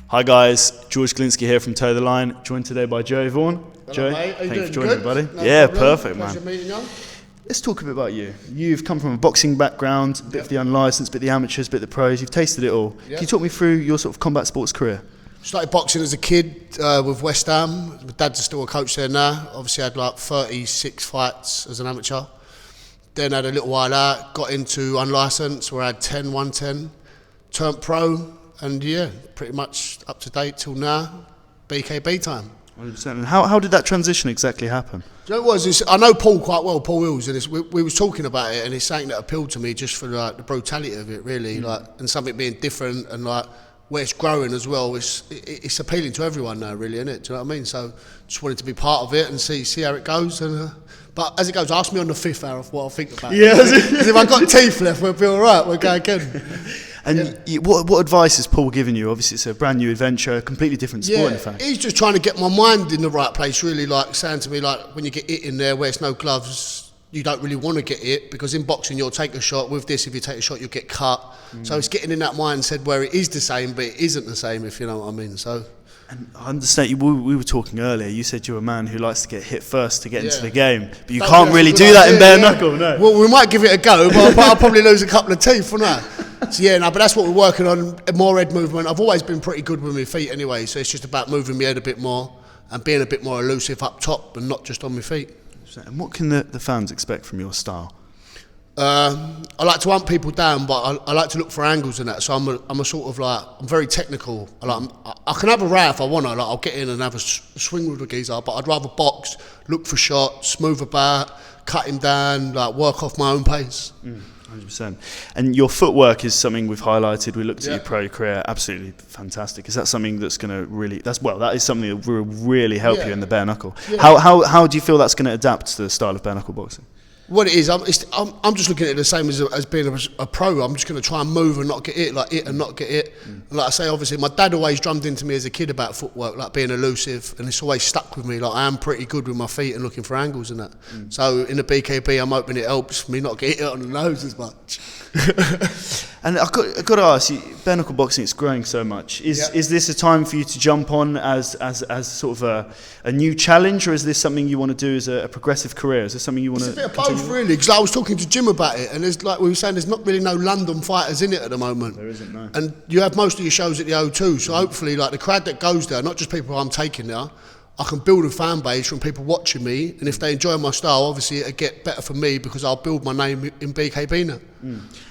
Hi guys, George Glinsky here from Toe the Line, joined today by Joey Vaughan. Hello, Joey, mate. thank you for joining me, buddy. No yeah, problem. perfect, Pleasure man. meeting you. Let's talk a bit about you. You've come from a boxing background, a bit of the unlicensed, bit of the amateurs, bit of the pros. You've tasted it all. Can you talk me through your sort of combat sports career? Started boxing as a kid with West Ham. My dad's still a coach there now. Obviously had like 36 fights as an amateur. Then had a little while out, got into unlicensed where I had 10, 110. Turned pro, and yeah, pretty much up to date till now. BKB time. 100%. And how did that transition exactly happen? Do you know what it was? I know Paul quite well, Paul Wills, and we was talking about it, and it's something that appealed to me just for like the brutality of it, really, like, and something being different, and like where it's growing as well. It's appealing to everyone now, really, isn't it? Do you know what I mean? So just wanted to be part of it and see how it goes. And but as it goes, ask me on the 5th hour of what I think about it. Because if I got teeth left, we'll be all right. We'll go again. And what advice has Paul given you? Obviously, it's a brand new adventure, a completely different sport, in fact. He's just trying to get my mind in the right place, really, like saying to me, like, when you get hit in there where it's no gloves, you don't really want to get hit, because in boxing you'll take a shot. With this, if you take a shot, you'll get cut. So it's getting in that mindset where it is the same, but it isn't the same, if you know what I mean. So. And I understand, we were talking earlier, you said you're a man who likes to get hit first to get into the game, but you can't really do that in bare knuckle, no. Well, we might give it a go, but I'll probably lose a couple of teeth, wouldn't I? So but that's what we're working on, more head movement. I've always been pretty good with my feet anyway, so it's just about moving my head a bit more and being a bit more elusive up top and not just on my feet. And what can the fans expect from your style? I like to hunt people down, but I like to look for angles and that. So I'm a sort of like, I'm very technical. I can have a row if I want to. Like, I'll get in and have a swing with the geezer, but I'd rather box, look for shots, move about, cut him down, like work off my own pace. 100%. And your footwork is something we've highlighted. We looked at your pro career, absolutely fantastic. Is that something that's going to really? That is something that will really help you in the bare knuckle. Yeah. How do you feel that's going to adapt to the style of bare knuckle boxing? What it is, I'm just looking at it the same as being a pro. I'm just going to try and move and not get hit, like hit and not get hit. Like I say, obviously, my dad always drummed into me as a kid about footwork, like being elusive, and it's always stuck with me. Like, I am pretty good with my feet and looking for angles and that. So in the BKB, I'm hoping it helps me not get hit on the nose as much. And I've got to ask you, bare knuckle boxing, it's growing so much. Is this a time for you to jump on as sort of a new challenge, or is this something you want to do as a progressive career? Is this something you want to? It's a bit of both, really. Because I was talking to Jim about it, and there's, like we were saying, there's not really no London fighters in it at the moment. There isn't, no. And you have most of your shows at the O2, so hopefully, like the crowd that goes there, not just people I'm taking there, I can build a fan base from people watching me, and if they enjoy my style, obviously it'll get better for me because I'll build my name in BKB now.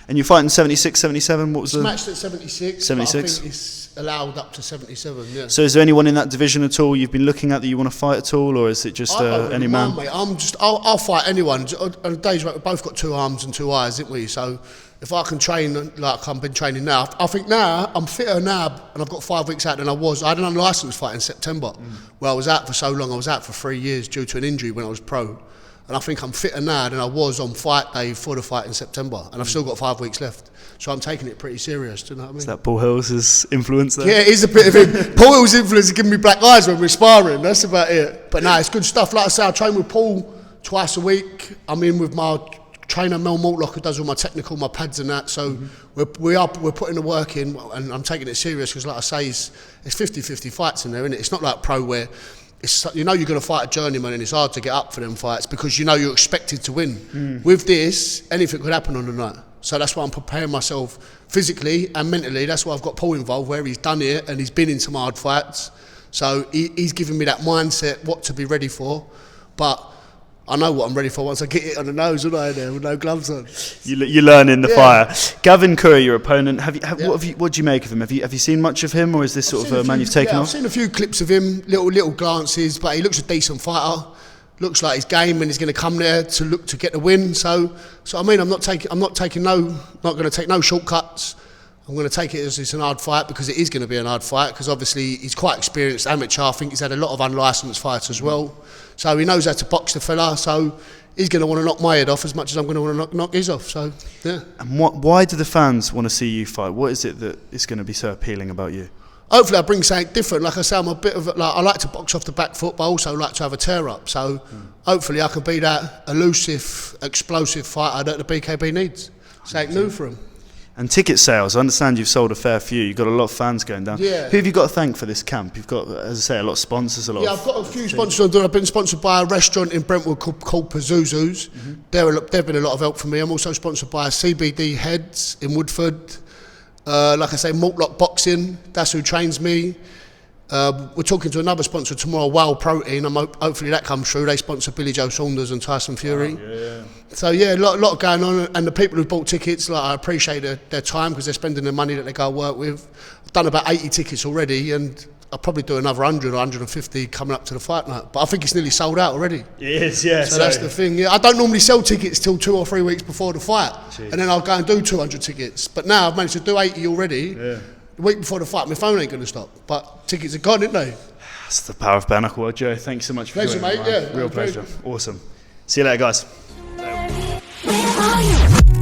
And you're fighting 76, 77, what was it's matched at 76, 76? But I think it's allowed up to 77, yeah. So is there anyone in that division at all you've been looking at that you want to fight at all, or is it just any man? Mate. I'll fight anyone. On the days, we've both got 2 arms and 2 eyes, haven't we? So if I can train like I've been training now, I think now I'm fitter now, and I've got 5 weeks out than I was. I had an unlicensed fight in September, where I was out for so long. I was out for 3 years due to an injury when I was pro, and I think I'm fitter now than I was on fight day for the fight in September, and I've still got 5 weeks left. So I'm taking it pretty serious. Do you know what I mean? Is that Paul Hill's influence there? Yeah, it is a bit of it. Paul Hill's influence is giving me black eyes when we're sparring. That's about it. But no, it's good stuff. Like I say, I train with Paul twice a week. I'm in with my trainer Mel Mortlock, who does all my technical, my pads and that. So we're putting the work in, and I'm taking it serious because, like I say, it's 50-50 fights in there, isn't it? It's not like pro where you're going to fight a journeyman and it's hard to get up for them fights because you know you're expected to win. With this, anything could happen on the night. So that's why I'm preparing myself physically and mentally. That's why I've got Paul involved, where he's done it and he's been in some hard fights. So he's giving me that mindset, what to be ready for. But I know what I'm ready for once I get it on the nose, don't I, there, with no gloves on. You learn in the fire. Gavin Curragh, your opponent, what do you make of him? Have you seen much of him, or is this sort of a man you've taken off? I've seen a few clips of him, little glances, but he looks a decent fighter. Looks like his game, and he's going to come there to look to get the win. So I mean, I'm not going to take no shortcuts. I'm going to take it as it's an hard fight, because it is going to be an hard fight, because obviously he's quite experienced amateur. I think he's had a lot of unlicensed fights as well. So he knows how to box the fella. So he's going to want to knock my head off as much as I'm going to want to knock his off. So yeah. And why do the fans want to see you fight? What is it that is going to be so appealing about you? Hopefully I bring something different. Like I say, I'm a bit of I like to box off the back foot, but I also like to have a tear up. So hopefully I can be that elusive, explosive fighter that the BKB needs. Something new for him. And ticket sales, I understand you've sold a fair few. You've got a lot of fans going down. Yeah. Who have you got to thank for this camp? You've got, as I say, a lot of sponsors, Yeah, I've got a few sponsors. I've been sponsored by a restaurant in Brentwood called Pazuzu's. They've been a lot of help for me. I'm also sponsored by CBD Heads in Woodford. Like I say, Mortlock Boxing, that's who trains me. We're talking to another sponsor tomorrow, Wild Protein. Hopefully that comes through. They sponsor Billy Joe Saunders and Tyson Fury. Yeah. So yeah, a lot going on, and the people who bought tickets, like, I appreciate their time because they're spending the money that they go work with. I've done about 80 tickets already, and I'll probably do another 100 or 150 coming up to the fight night. But I think it's nearly sold out already. It is, yeah. So that's the thing. Yeah, I don't normally sell tickets till 2 or 3 weeks before the fight, and then I'll go and do 200 tickets. But now I've managed to do 80 already. Yeah. The week before the fight, my phone ain't going to stop. But tickets are gone, aren't they? That's the power of bare knuckle. Well, Joe, thanks so much for Pleasure, joining mate. me, man. Yeah, Real pleasure. Awesome. See you later, guys. Where are you?